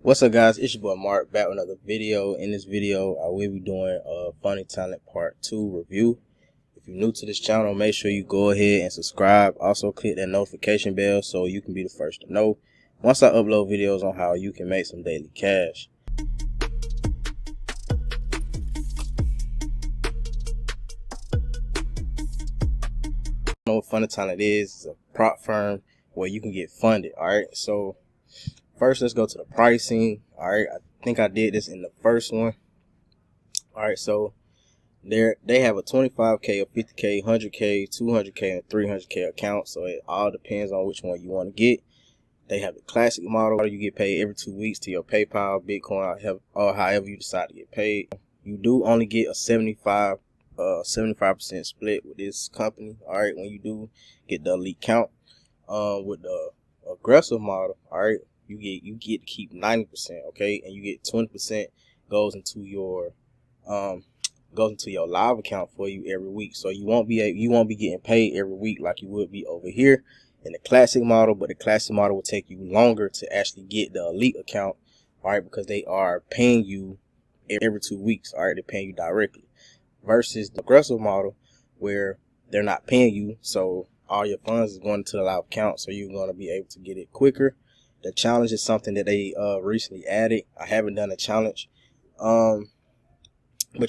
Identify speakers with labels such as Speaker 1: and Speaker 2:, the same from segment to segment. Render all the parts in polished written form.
Speaker 1: What's up, guys? It's your boy Mark back with another video. In this video I will be doing a funny talent part 2 review. If you're new to this channel, make sure you go ahead and subscribe. Also click that notification bell so you can be the first to know once I upload videos on how you can make some daily cash. Know what Funny Talent is? It's a prop firm where you can get funded. Alright, so first let's go to the pricing. Alright, I think I did this in the first one. Alright, so they have a 25K, a 50K, 100K, 200K, and 300K account. So it all depends on which one you want to get. They have the classic model. You get paid every 2 weeks to your PayPal, Bitcoin, or however you decide to get paid. You do only get a 75% split with this company. All right, when you do get the elite count. With the aggressive model, all right, you get to keep 90%. Okay, and you get 20% goes into your live account for you every week. So you won't be getting paid every week like you would be over here in the classic model, but the classic model will take you longer to actually get the elite account, all right, because they are paying you every 2 weeks. All right, they're paying you directly, versus the aggressive model where they're not paying you, so all your funds is going to the live account, so you're going to be able to get it quicker. The challenge is something that they recently added. I haven't done a challenge, but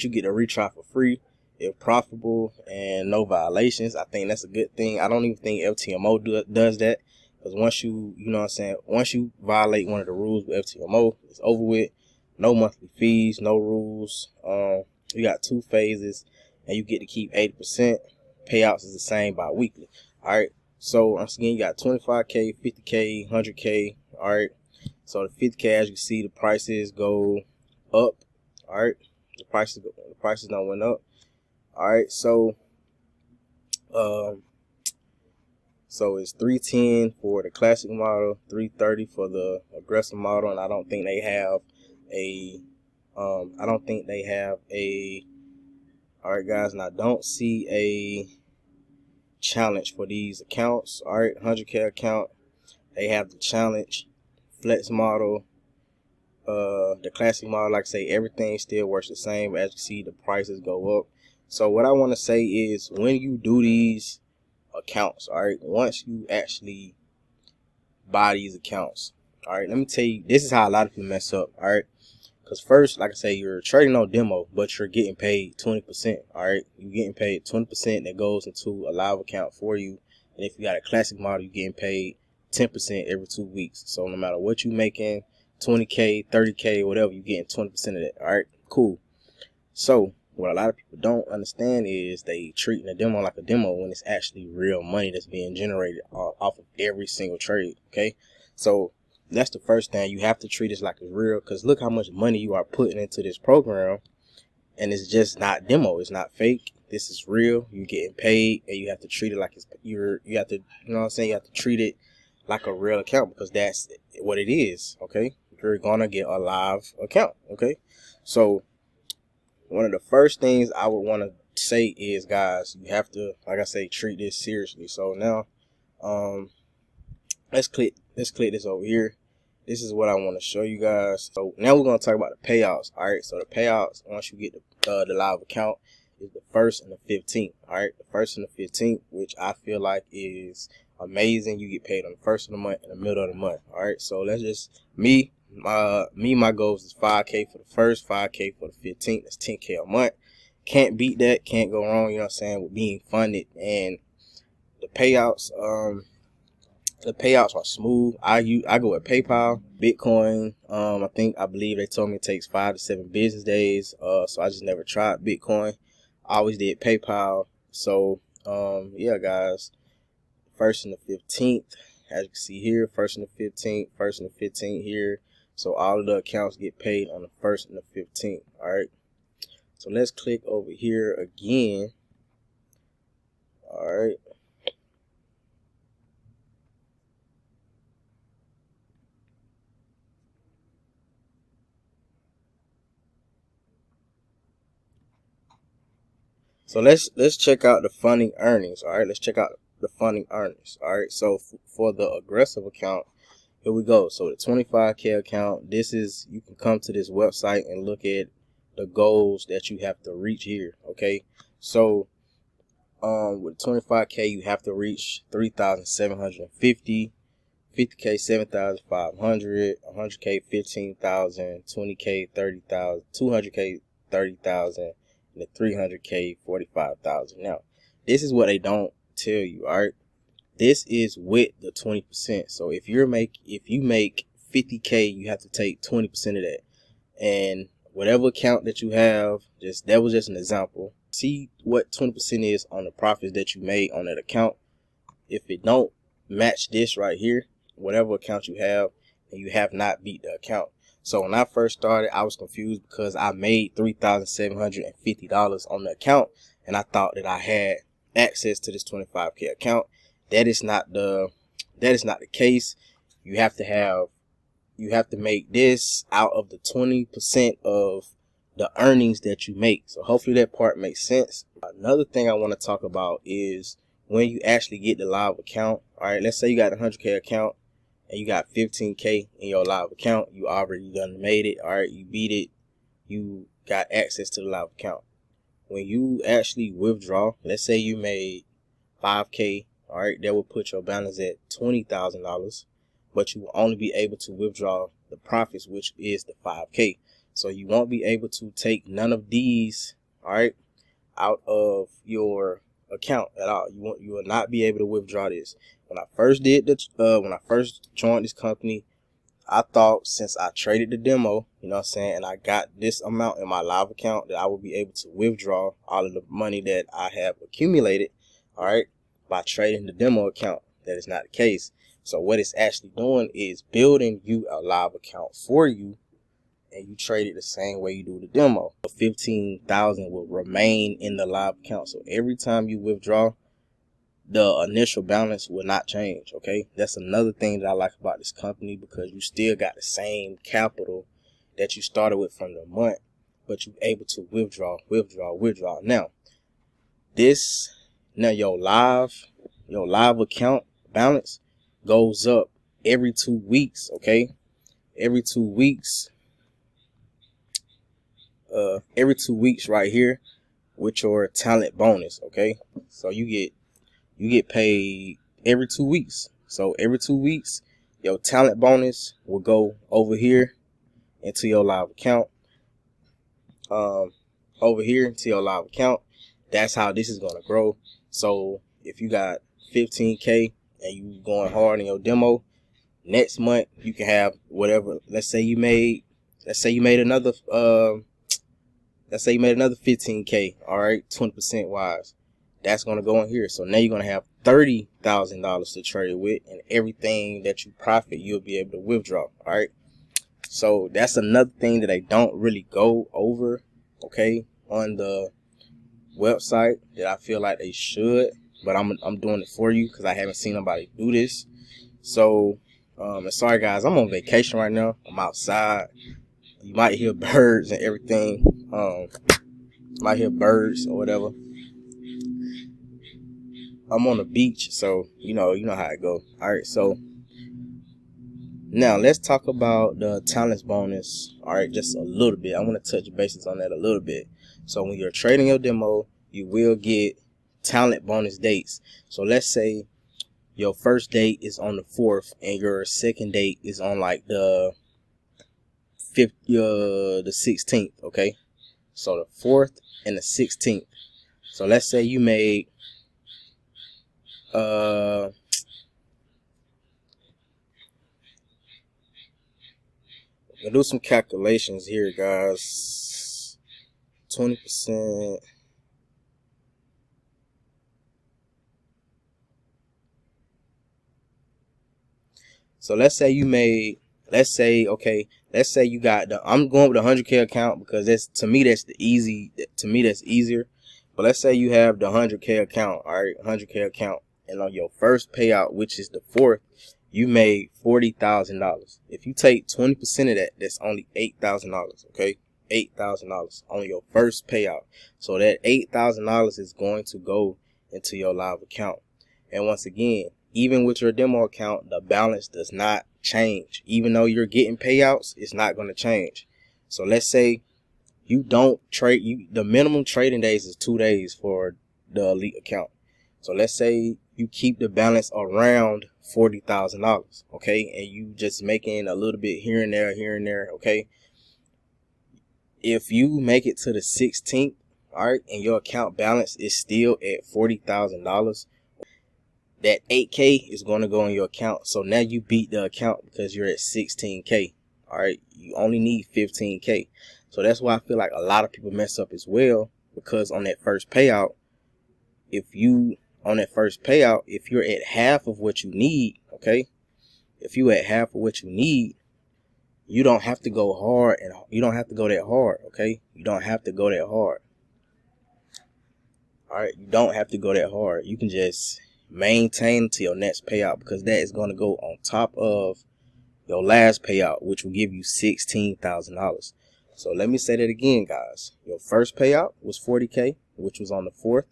Speaker 1: you get a retry for free if profitable and no violations. I think that's a good thing. I don't even think FTMO does that, because once you know what I'm saying, once you violate one of the rules with FTMO, it's over with. No monthly fees, no rules. You got 2 phases and you get to keep 80%. Payouts is the same bi-weekly. All right, so once again, you got 25K, 50K, 100K. All right, so the 50K, as you see, the prices go up. All right, the prices don't went up. All right, so it's 310 for the classic model, 330 for the aggressive model, and I don't think they have a all right, guys, and I don't see a challenge for these accounts. All right, 100K account, they have the challenge, flex model, the classic model. Like I say, everything still works the same. As you see, the prices go up. So what I want to say is, when you do these accounts, all right, once you actually buy these accounts, all right, let me tell you, this is how a lot of people mess up. All right, because first, like I say, you're trading on demo, but you're getting paid 20%. All right, you're getting paid 20% that goes into a live account for you. And if you got a classic model, you're getting paid 10% every 2 weeks. So no matter what you're making, 20K, 30K, whatever, you're getting 20% of that. All right, cool. So what a lot of people don't understand is they treating a demo like a demo when it's actually real money that's being generated off of every single trade. Okay, so that's the first thing. You have to treat it like it's real, because look how much money you are putting into this program, and it's just not demo. It's not fake. This is real. You're getting paid, and you have to treat it like it's you have to, you know what I'm saying, you have to treat it like a real account, because that's what it is. Okay, you're gonna get a live account. Okay, so one of the first things I would want to say is, guys, you have to, like I say, treat this seriously. So now let's click this over here. This is what I want to show you guys. So now we're going to talk about the payouts. All right, so the payouts, once you get the live account, is the 1st and the 15th. All right, the 1st and the 15th, which I feel like is amazing. You get paid on the 1st of the month and the middle of the month. All right, so let's just my goals is 5K for the 1st, 5K for the 15th. That's 10K a month. Can't beat that. Can't go wrong, you know what I'm saying, with being funded. And the payouts, the payouts are smooth. I go with PayPal, Bitcoin. I believe they told me it takes 5 to 7 business days. So I just never tried Bitcoin. I always did PayPal. So yeah, guys, 1st and the 15th, as you can see here, 1st and the 15th, 1st and the 15th here. So all of the accounts get paid on the 1st and the 15th. All right. So let's click over here again. All right. So let's check out the funding earnings. All right, let's check out the funding earnings. All right, so for the aggressive account, here we go. So the 25K account, this is, you can come to this website and look at the goals that you have to reach here. Okay, so with 25K you have to reach 3,750, 50K 7,500, 100K 15,000, 20K 30,000, 200K 30,000, and the 300K 45,000. Now this is what they don't tell you. All right, this is with the 20%. So if you make 50K, you have to take 20% of that. And whatever account that you have, that was just an example. See what 20% is on the profits that you made on that account. If it don't match this right here, whatever account you have, and you have not beat the account. So when I first started, I was confused because I made $3,750 on the account, and I thought that I had access to this 25K account. That is not the case. You have to make this out of the 20% of the earnings that you make. So hopefully that part makes sense. Another thing I want to talk about is when you actually get the live account. All right, let's say you got a 100K account and you got 15K in your live account. You already done made it. All right, you beat it. You got access to the live account. When you actually withdraw, let's say you made 5K. All right, that will put your balance at $20,000, but you will only be able to withdraw the profits, which is the 5K. So you won't be able to take none of these, all right, out of your account at all. You will not be able to withdraw this. When I first joined this company, I thought since I traded the demo, you know what I'm saying, and I got this amount in my live account, that I would be able to withdraw all of the money that I have accumulated, all right, by trading the demo account. That is not the case. So what it's actually doing is building you a live account for you, and you trade it the same way you do the demo. 15,000 will remain in the live account. So every time you withdraw, the initial balance will not change. Okay, that's another thing that I like about this company, because you still got the same capital that you started with from the month, but you're able to withdraw. Now your live account balance goes up every 2 weeks. Okay, every 2 weeks. Every 2 weeks right here with your talent bonus. Okay, so you get paid every 2 weeks. So every 2 weeks, your talent bonus will go over here into your live account. That's how this is gonna grow. So if you got 15K and you going hard in your demo, next month you can have whatever. Let's say you made another 15K, all right, 20% wise. That's going to go in here. So now you're going to have $30,000 to trade with, and everything that you profit, you'll be able to withdraw. All right. So that's another thing that they don't really go over, okay, on the website, that I feel like they should, but I'm doing it for you because I haven't seen nobody do this. So, sorry guys, I'm on vacation right now. I'm outside. You might hear birds and everything. Might hear birds or whatever. I'm on the beach, so you know how it go. All right, so now let's talk about the talents bonus. All right, just a little bit. I want to touch bases on that a little bit. So when you're trading your demo, you will get talent bonus dates. So let's say your first date is on the 4th, and your second date is on like the 5th, the 16th. Okay, so the 4th and the 16th. So let's say you made we'll do some calculations here, guys. 20%. So let's say you got I'm going with a 100K account because to me that's easier. But let's say you have the 100K account, all right, 100K account, and on your first payout, which is the 4th, you made $40,000. If you take 20% of that, that's only $8,000. Okay, $8,000 on your first payout. So that $8,000 is going to go into your live account. And once again, even with your demo account, the balance does not change. Even though you're getting payouts, it's not going to change. So let's say you don't trade, the minimum trading days is 2 days for the elite account. So let's say you keep the balance around $40,000, okay, and you just making a little bit here and there, okay. If you make it to the 16th, all right, and your account balance is still at $40,000, that 8K is going to go in your account. So now you beat the account because you're at 16K. All right, you only need 15K. So that's why I feel like a lot of people mess up as well, because on that first payout, if you're at half of what you need, okay, if you at half of what you need, you don't have to go hard, and you don't have to go that hard, okay? You don't have to go that hard. All right, you don't have to go that hard. You can just maintain to your next payout, because that is going to go on top of your last payout, which will give you $16,000. So let me say that again, guys. Your first payout was 40K, which was on the 4th.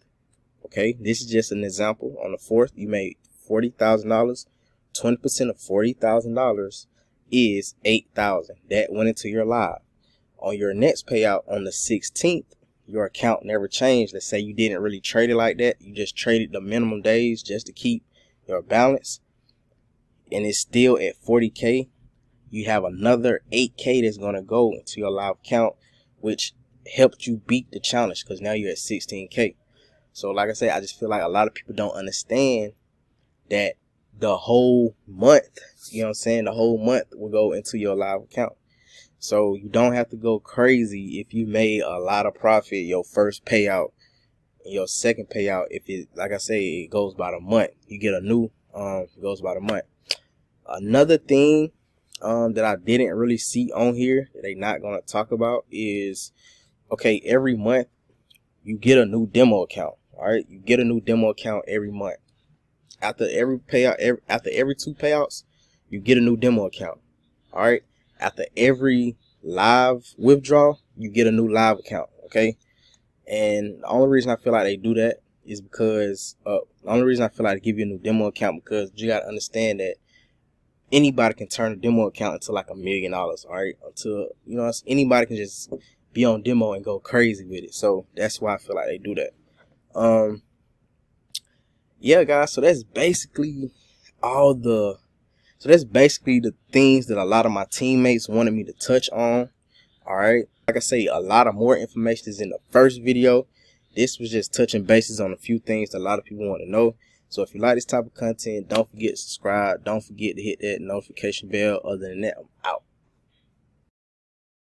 Speaker 1: Okay, this is just an example. On the 4th, you made $40,000. 20% of $40,000 is $8,000. That went into your live. On your next payout on the 16th, your account never changed. Let's say you didn't really trade it like that. You just traded the minimum days just to keep your balance, and it's still at 40K. You have another 8K that's going to go into your live account, which helped you beat the challenge, because now you're at 16K. So like I said, I just feel like a lot of people don't understand that the whole month, you know what I'm saying, the whole month will go into your live account. So you don't have to go crazy if you made a lot of profit your first payout and your second payout. If it, like I say, it goes by the month, you get a new it goes by the month. Another thing that I didn't really see on here that they're not going to talk about is, okay, every month you get a new demo account. All right, you get a new demo account every month. After every payout, after every 2 payouts, you get a new demo account. All right, after every live withdrawal, you get a new live account. Okay, and the only reason I feel like they do that is because the only reason I feel like they give you a new demo account, because you got to understand that anybody can turn a demo account into like $1 million. All right, until, you know, anybody can just be on demo and go crazy with it. So that's why I feel like they do that. Yeah, guys, so that's basically the things that a lot of my teammates wanted me to touch on. All right, like I say, a lot of more information is in the first video. This was just touching bases on a few things that a lot of people want to know. So if you like this type of content, don't forget to subscribe. Don't forget to hit that notification bell. Other than that, I'm out.